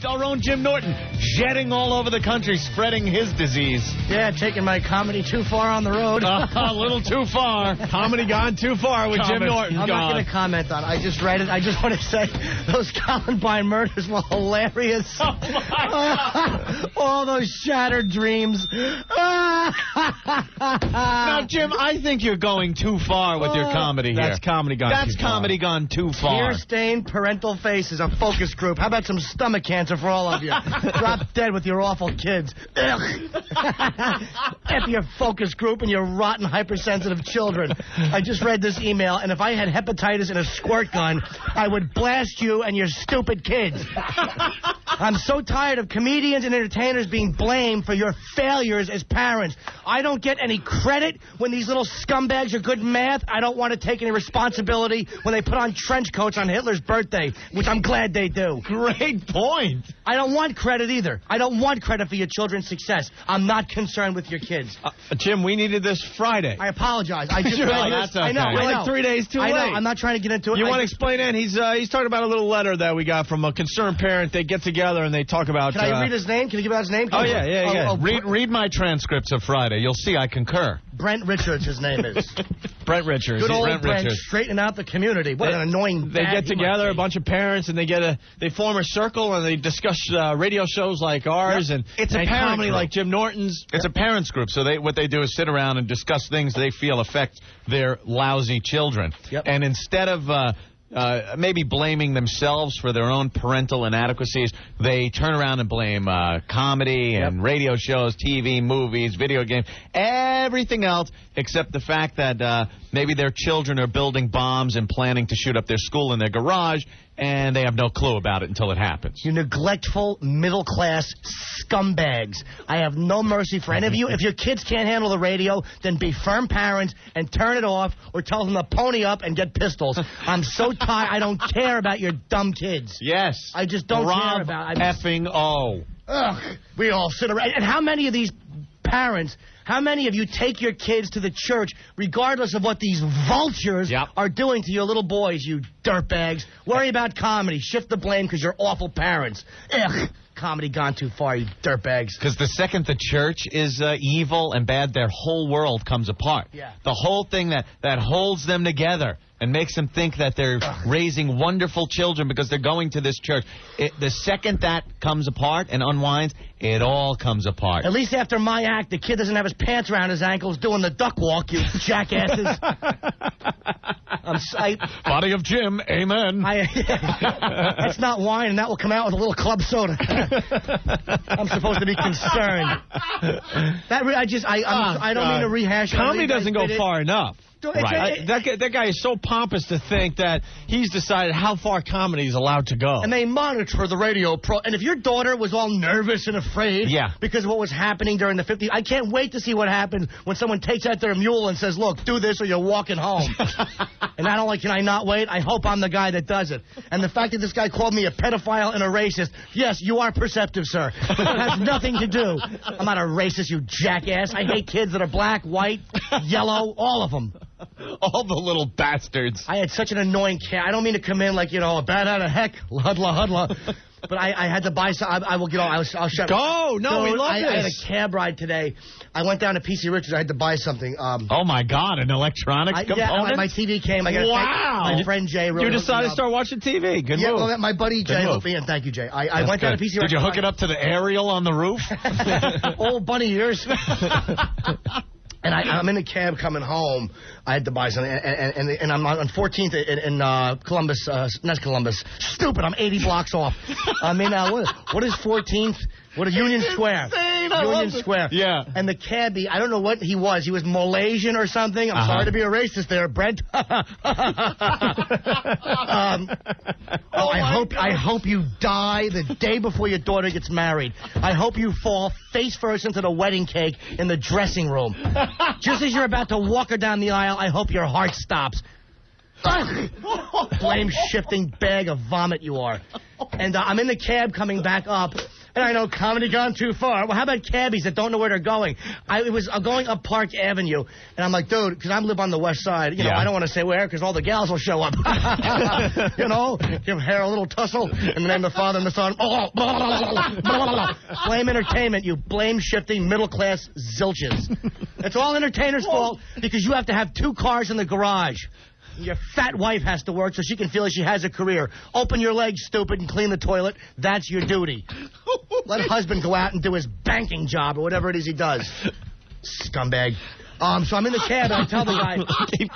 our own Jim Norton, jetting all over the country, spreading his disease. Yeah, taking my comedy too far on the road. A little too far. Comedy gone too far with Jim Norton. I'm not going to comment on it. I just read it. I just want to say those Columbine murders were hilarious. Oh, my God. All those shattered dreams. Now, Jim, I think you're going too far with your comedy here. That's comedy gone That's too far. comedy gone too far. Tear-stained parental faces, a focus group. How about some stomach cancer for all of you? Drop dead with your awful kids. F your focus group and your rotten, hypersensitive children. I just read this email, and if I had hepatitis and a squirt gun, I would blast you and your stupid kids. I'm so tired of comedians and entertainers being blamed for your failures as parents. I don't get any credit when these little scumbags are good in math. I don't want to take any responsibility when they put on trench coats on Hitler's birthday, which I'm glad they do. Great point. I don't want credit either. I don't want credit for your children's success. I'm not concerned with your kids. Jim, we needed this Friday. I apologize. I just That's okay. I know. We're like 3 days too late. I know. I'm not trying to get into it. You want to explain it? He's talking about a little letter that we got from a concerned parent. They get together and they talk about... Can I read his name? Can you give out his name? Oh, yeah. Read my transcripts of Friday. You'll see I concur. Brent Richards, his name is. Brent Richards. Good old Brent Brent, Richards. straightening out the community. What an annoying They dad get he together, might a be. bunch of parents, and they form a circle and they discuss radio shows like ours and It's a and parent comedy group. like Jim Norton's. It's a parents group, so what they do is sit around and discuss things they feel affect their lousy children. Yep. And instead of maybe blaming themselves for their own parental inadequacies, they turn around and blame comedy and radio shows, TV, movies, video games, everything else except the fact that maybe their children are building bombs and planning to shoot up their school in their garage, and they have no clue about it until it happens. You neglectful, middle-class scumbags. I have no mercy for any of you. If your kids can't handle the radio, then be firm parents and turn it off or tell them to pony up and get pistols. I'm so tired. I don't care about your dumb kids. Yes. I just don't care about it. effing O. Ugh. We all sit around. And how many of these parents... How many of you take your kids to the church regardless of what these vultures are doing to your little boys, you dirtbags? Worry about comedy. Shift the blame because you're awful parents. Ugh. Comedy gone too far, you dirtbags. Because the second the church is evil and bad, their whole world comes apart. Yeah. The whole thing that holds them together and makes them think that they're raising wonderful children because they're going to this church. The second that comes apart and unwinds, it all comes apart. At least after my act, the kid doesn't have his pants around his ankles doing the duck walk, you jackasses. Body of Jim, amen. It's not wine, and that will come out with a little club soda. I'm supposed to be concerned. I don't mean to rehash. Comedy doesn't go far enough. Right. That guy is so pompous to think that he's decided how far comedy is allowed to go. And they monitor the radio and if your daughter was all nervous and afraid because of what was happening during the 50s, I can't wait to see what happens when someone takes out their mule and says, look, do this or you're walking home. And not only can I not wait, I hope I'm the guy that does it. And the fact that this guy called me a pedophile and a racist, yes, you are perceptive, sir. But it has nothing to do. I'm not a racist, you jackass. I hate kids that are black, white, yellow, all of them. All the little bastards. I had such an annoying cat. I don't mean to come in like, a bat out of heck, hudla. But I had to buy some. I will get on. I'll shut up. Go! No, we love this. I had a cab ride today. I went down to PC Richards. I had to buy something. Oh, my God, an electronics component? Yeah, my TV came. I got my friend Jay. You decided to start watching TV. Good move. Well, my buddy Jay hooked me in. Thank you, Jay. I went down to PC Richards. Did you hook it up to the aerial on the roof? Old bunny ears. And I'm in a cab coming home. I had to buy something, and I'm on 14th in Columbus. Not Columbus. Stupid. I'm 80 blocks off. I mean, what is 14th? What is Union Square? Union Square. Yeah. And the cabbie, I don't know what he was. He was Malaysian or something. I'm sorry to be a racist there, Brent. I hope you die the day before your daughter gets married. I hope you fall face first into the wedding cake in the dressing room. Just as you're about to walk her down the aisle, I hope your heart stops. Blame-shifting bag of vomit you are. And I'm in the cab coming back up. And I know comedy gone too far. Well, how about cabbies that don't know where they're going? I was going up Park Avenue, and I'm like, dude, because I live on the west side. You know, I don't want to say where because all the gals will show up. You know, give hair a little tussle in the name of the Father and the Son. Blame entertainment, you blame-shifting middle-class zilches. It's all entertainers' fault because you have to have 2 cars in the garage. Your fat wife has to work so she can feel like she has a career. Open your legs, stupid, and clean the toilet. That's your duty. Let husband go out and do his banking job or whatever it is he does. Scumbag. So I'm in the cab, and I tell the guy,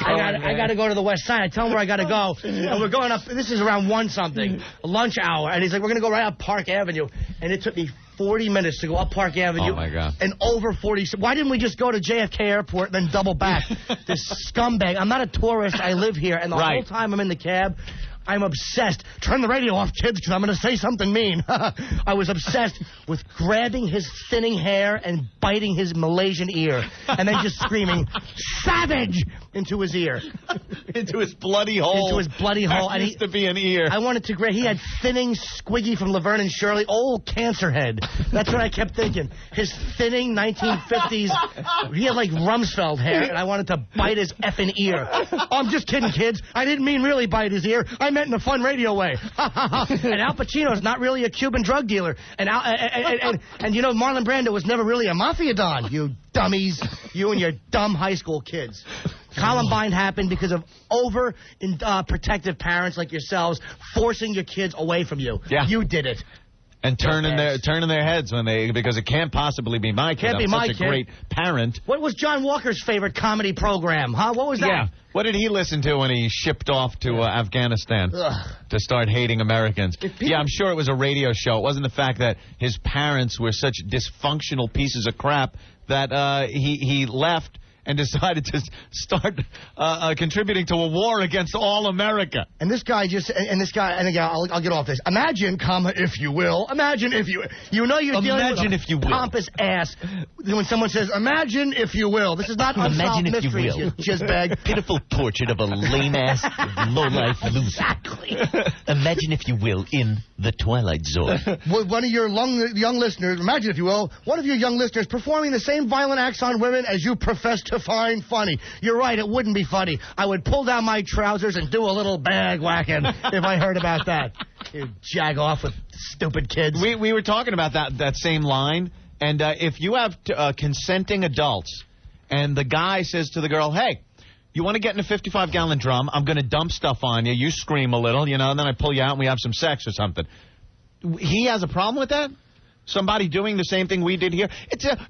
I got to go to the west side. I tell him where I got to go. And we're going up, this is around 1-something, lunch hour. And he's like, we're going to go right up Park Avenue. And it took me 40 minutes to go up Park Avenue. Oh, my God. And over 40. Why didn't we just go to JFK Airport and then double back? This scumbag. I'm not a tourist. I live here. And the whole time I'm in the cab, I'm obsessed. Turn the radio off, kids, because I'm going to say something mean. I was obsessed with grabbing his thinning hair and biting his Malaysian ear, and then just screaming, savage, into his ear. Into his bloody hole. Into his bloody hole. That used to be an ear. I wanted to grab. He had thinning Squiggy from Laverne and Shirley. Old cancer head. That's what I kept thinking. His thinning 1950s. He had like Rumsfeld hair, and I wanted to bite his effing ear. Oh, I'm just kidding, kids. I didn't mean really bite his ear. I meant in a fun radio way. And Al Pacino's not really a Cuban drug dealer. And you know, Marlon Brando was never really a mafia don. You dummies. You and your dumb high school kids. Columbine happened because of protective parents like yourselves forcing your kids away from you. Yeah. You did it. And turning their heads because it can't possibly be my kid. Can't be my kid. I'm such a great parent. What was John Walker's favorite comedy program? Huh? What was that? Yeah. What did he listen to when he shipped off to Afghanistan to start hating Americans? Yeah, I'm sure it was a radio show. It wasn't the fact that his parents were such dysfunctional pieces of crap that he left and decided to start contributing to a war against all America. And this guy I'll get off this. Imagine, if you will. Imagine if you know you're dealing with a pompous ass when someone says, imagine if you will. This is not Unsolved Mysteries, you jizzbag. Pitiful portrait of a lame-ass, low-life loser. Exactly. Imagine if you will in the Twilight Zone. One of your young listeners, imagine if you will, one of your young listeners performing the same violent acts on women as you profess to find funny. You're right, it wouldn't be funny. I would pull down my trousers and do a little bag whacking if I heard about that. You jag off with stupid kids. We were talking about that same line, and if you have consenting adults, and the guy says to the girl, hey, you want to get in a 55-gallon drum, I'm going to dump stuff on you, you scream a little, and then I pull you out and we have some sex or something. He has a problem with that? Somebody doing the same thing we did here?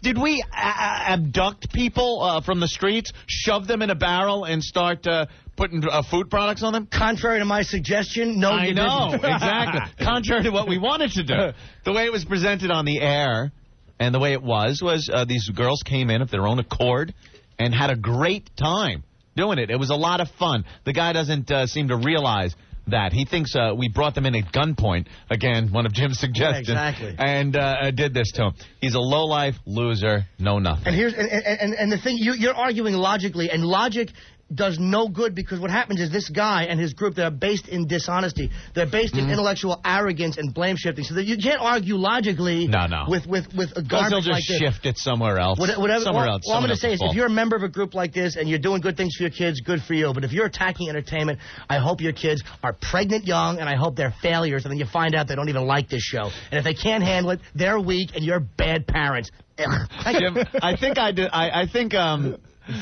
Did we abduct people from the streets, shove them in a barrel, and start putting food products on them? Contrary to my suggestion, no, I know, exactly. Contrary to what we wanted to do. The way it was presented on the air and the way it was these girls came in of their own accord and had a great time doing it. It was a lot of fun. The guy doesn't seem to realize that. He thinks we brought them in at gunpoint. Again, one of Jim's suggestions. Yeah, exactly. And did this to him. He's a low-life loser, know nothing. And here's and the thing, you're arguing logically, and logic does no good because what happens is this guy and his group, they're based in dishonesty. They're based in intellectual arrogance and blame shifting. So that you can't argue logically with a garbage they'll just like this. Shift it somewhere else. Somewhere else. All I'm going to say is if you're a member of a group like this and you're doing good things for your kids, good for you. But if you're attacking entertainment, I hope your kids are pregnant young and I hope they're failures and then you find out they don't even like this show. And if they can't handle it, they're weak and you're bad parents. Jim, I think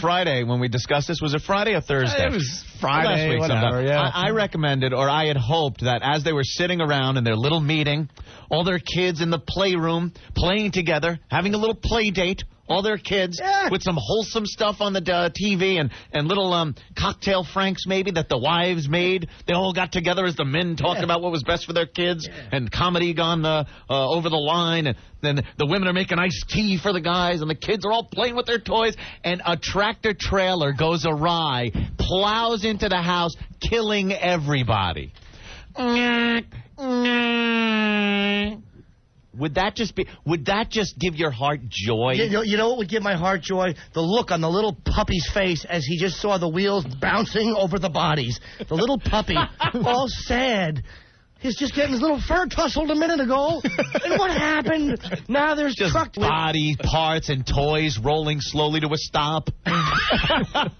Friday, when we discussed this, was it Friday or Thursday? It was Friday, last week, whatever, yeah. I recommended, or I had hoped, that as they were sitting around in their little meeting, all their kids in the playroom, playing together, having a little play date, all their kids, with some wholesome stuff on the TV and little cocktail franks maybe that the wives made. They all got together as the men talked about what was best for their kids, and comedy gone over the line, and then the women are making iced tea for the guys, and the kids are all playing with their toys, and a tractor trailer goes awry, plows into the house, killing everybody. Would that just give your heart joy? You know what would give my heart joy? The look on the little puppy's face as he just saw the wheels bouncing over the bodies. The little puppy, all sad. He's just getting his little fur tussled a minute ago. And what happened? Now there's just truck body parts and toys rolling slowly to a stop. And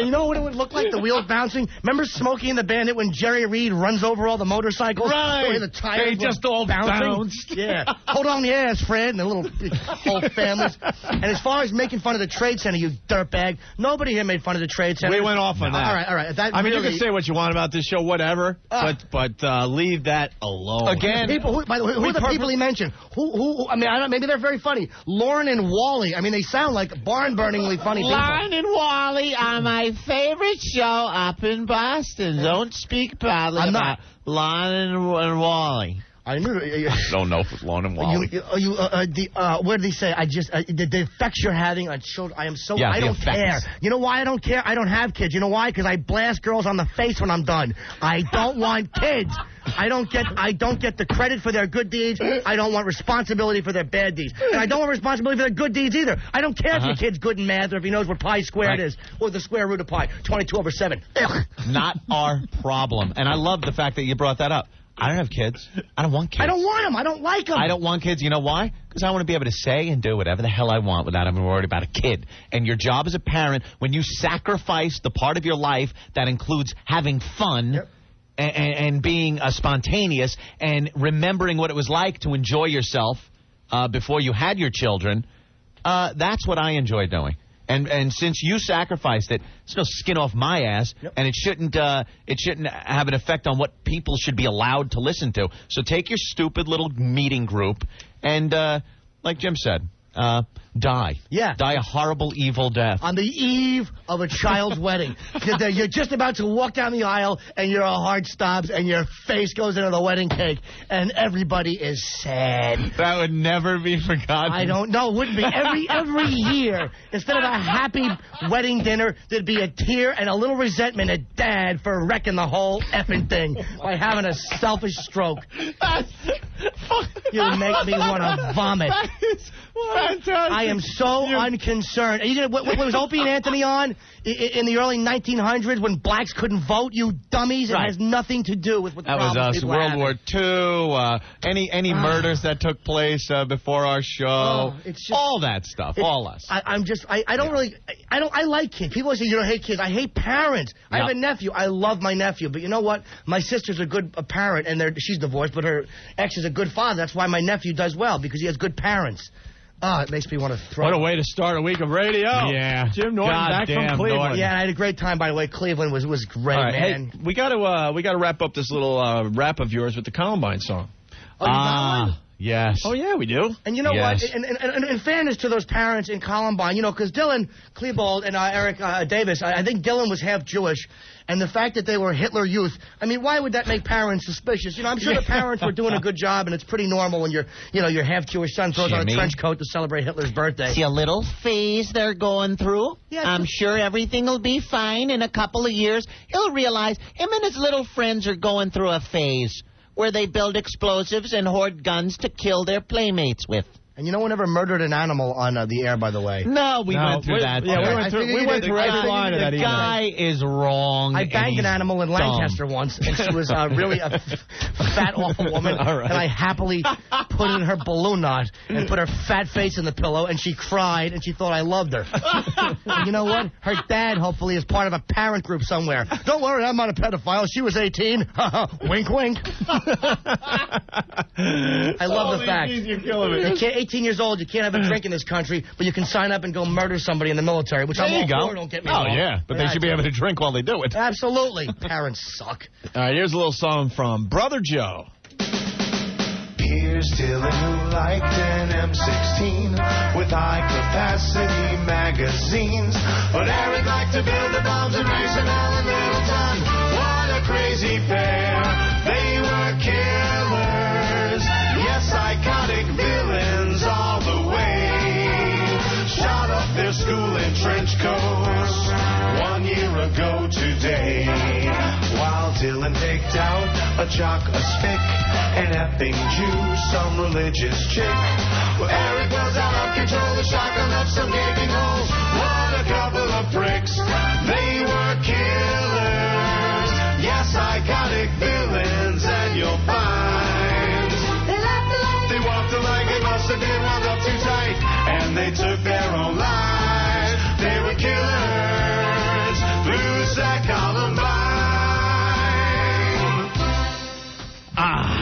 you know what it would look like? The wheels bouncing. Remember Smokey and the Bandit when Jerry Reed runs over all the motorcycles? Right. The tires they just all bounced. Yeah. Hold on the ass, Fred, and the little whole families. And as far as making fun of the Trade Center, you dirtbag, nobody here made fun of the Trade Center. We went off on that. All right. That I mean, really... you can say what you want about this show, whatever, but leave that alone. Again, by the way, who are the people he mentioned? Who? I mean, I don't. Maybe they're very funny. Lauren and Wally. I mean, they sound like barn-burningly funny people. Lauren and Wally are my favorite show up in Boston. Don't speak badly about Lauren and Wally. I knew. I don't know if it's Lauren and Wally. What did he say? The effects you're having on children. I am so. Yeah, I don't care. You know why I don't care? I don't have kids. You know why? Because I blast girls on the face when I'm done. I don't want kids. I don't get the credit for their good deeds. I don't want responsibility for their bad deeds. And I don't want responsibility for their good deeds either. I don't care if your kid's good in math or if he knows what pi squared is or the square root of pi. 22 over 7. Not our problem. And I love the fact that you brought that up. I don't have kids. I don't want kids. I don't want them. I don't like them. I don't want kids. You know why? Because I want to be able to say and do whatever the hell I want without having worried about a kid. And your job as a parent, when you sacrifice the part of your life that includes having fun and being spontaneous and remembering what it was like to enjoy yourself before you had your children, that's what I enjoy doing. And since you sacrificed it, it's no skin off my ass, and it shouldn't have an effect on what people should be allowed to listen to. So take your stupid little meeting group and, like Jim said, die. Yeah. Die a horrible, evil death. On the eve of a child's wedding. You're just about to walk down the aisle, and your heart stops, and your face goes into the wedding cake, and everybody is sad. That would never be forgotten. I don't know. It wouldn't be. Every year, instead of a happy wedding dinner, there'd be a tear and a little resentment at Dad for wrecking the whole effing thing by having a selfish stroke. You make me want to vomit. That is fantastic. I am so unconcerned. Are you gonna, what was Opie and Anthony on in the early 1900s when blacks couldn't vote? You dummies! It has nothing to do with what the that was us. World War II. Any murders that took place before our show. It's just, all that stuff. All us. I like kids. People say you don't hate kids. I hate parents. I have a nephew. I love my nephew. But you know what? My sister's a good parent, and she's divorced, but her ex is a good father. That's why my nephew does well, because he has good parents. It makes me want to throw. What a way to start a week of radio. Yeah. Jim Norton back from Cleveland. Norton. Yeah, I had a great time, by the way. Cleveland was great, right, man. Hey, we got to wrap up this little rap of yours with the Columbine song. Oh, you got one? Yes. Oh, yeah, we do. And you know what? And in fairness to those parents in Columbine, you know, because Dylan Klebold and Eric Davis, I think Dylan was half Jewish, and the fact that they were Hitler Youth, I mean, why would that make parents suspicious? You know, I'm sure the parents were doing a good job, and it's pretty normal when your half Jewish son throws on a trench coat to celebrate Hitler's birthday. See a little phase they're going through? Yeah, I'm sure everything will be fine in a couple of years. He'll realize him and his little friends are going through a phase where they build explosives and hoard guns to kill their playmates with. And no one ever murdered an animal on the air, by the way. No, we went through that. Yeah, we went through every line of that. The guy is wrong. I banged an animal in Lancaster once, and she was really a fat, awful woman. Right. And I happily put in her balloon knot and put her fat face in the pillow, and she cried, and she thought I loved her. And you know what? Her dad, hopefully, is part of a parent group somewhere. Don't worry, I'm not a pedophile. She was 18. Wink, wink. I love the fact. You're killing me. 18 years old, you can't have a drink in this country, but you can sign up and go murder somebody in the military, which I'm all for, don't get me wrong. Oh, yeah, but they should be able to drink while they do it. Absolutely. Parents suck. All right, here's a little song from Brother Joe. Here's Dylan who liked an M16 with high-capacity magazines. But Eric liked to build the bombs and race an Allen Littleton. What a crazy pair. They were killers. Yes, psychotic villains all the way. Shot up their school in trench coats 1 year ago today. While Dylan picked out a jock, a spick, an effing Jew, some religious chick. Well, Eric was out of control, the shotgun left some gaping holes. What a couple of pricks. They were killers. Yes, psychotic villains, and they took their own lives. They were killers. Blues at Columbine.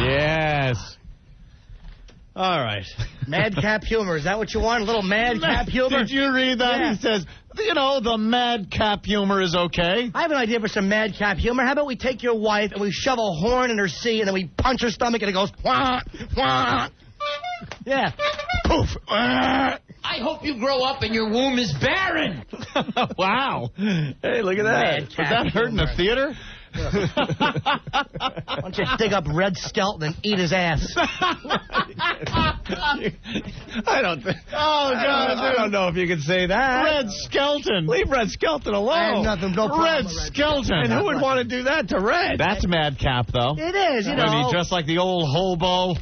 Yes. All right. Madcap humor. Is that what you want? A little madcap humor? Did you read that? Yeah. He says, the madcap humor is okay. I have an idea for some madcap humor. How about we take your wife and we shove a horn in her C and then we punch her stomach and it goes, wah, wah. Yeah. Poof. I hope you grow up and your womb is barren. Wow. Hey, look at that. Was that hurt in the theater? Why don't you dig up Red Skelton and eat his ass? I don't think. Oh, God. I don't know if you can say that. Red Skelton. Leave Red Skelton alone. I have nothing. No problem Red with Red Skelton. And who would want to do that to Red? That's madcap, though. It is, When he dressed like the old hobo.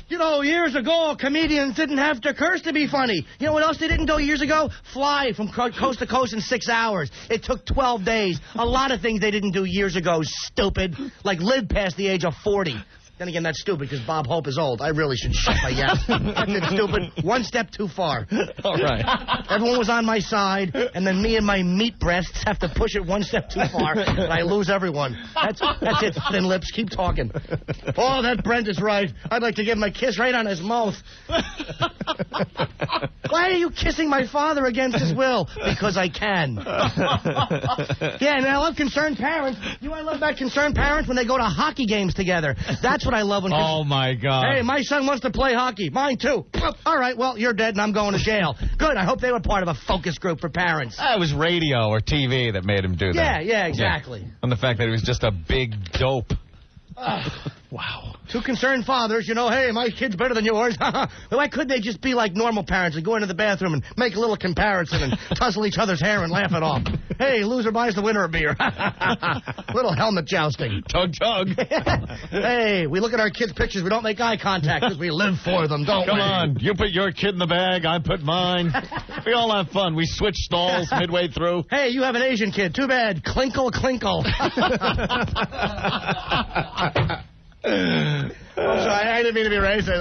Years ago, comedians didn't have to curse to be funny. You know what else they didn't do years ago? Fly from coast to coast in 6 hours. It took 12 days. A lot of things they didn't do years ago, stupid. Like live past the age of 40. Then again, that's stupid because Bob Hope is old. I really should shut my yap. That's it, stupid. One step too far. All right. Everyone was on my side, and then me and my meat breasts have to push it one step too far, and I lose everyone. That's it, thin lips. Keep talking. Oh, that Brent is right. I'd like to give him a kiss right on his mouth. Why are you kissing my father against his will? Because I can. Yeah, and I love concerned parents. You know I love about concerned parents when they go to hockey games together. That's what I love when Oh, my God. Hey, my son wants to play hockey. Mine, too. All right, well, you're dead and I'm going to jail. Good. I hope they were part of a focus group for parents. It was radio or TV that made him do that. Yeah, exactly. Yeah. And the fact that he was just a big dope. Wow. Two concerned fathers, hey, my kid's better than yours. Why couldn't they just be like normal parents and go into the bathroom and make a little comparison and tussle each other's hair and laugh it off? Hey, loser buys the winner a beer. Little helmet jousting. Tug, tug. Hey, we look at our kids' pictures. We don't make eye contact because we live for them, don't we? Come on. You put your kid in the bag. I put mine. We all have fun. We switch stalls midway through. Hey, you have an Asian kid. Too bad. Clinkle, clinkle. I'm sorry. I didn't mean to be racist.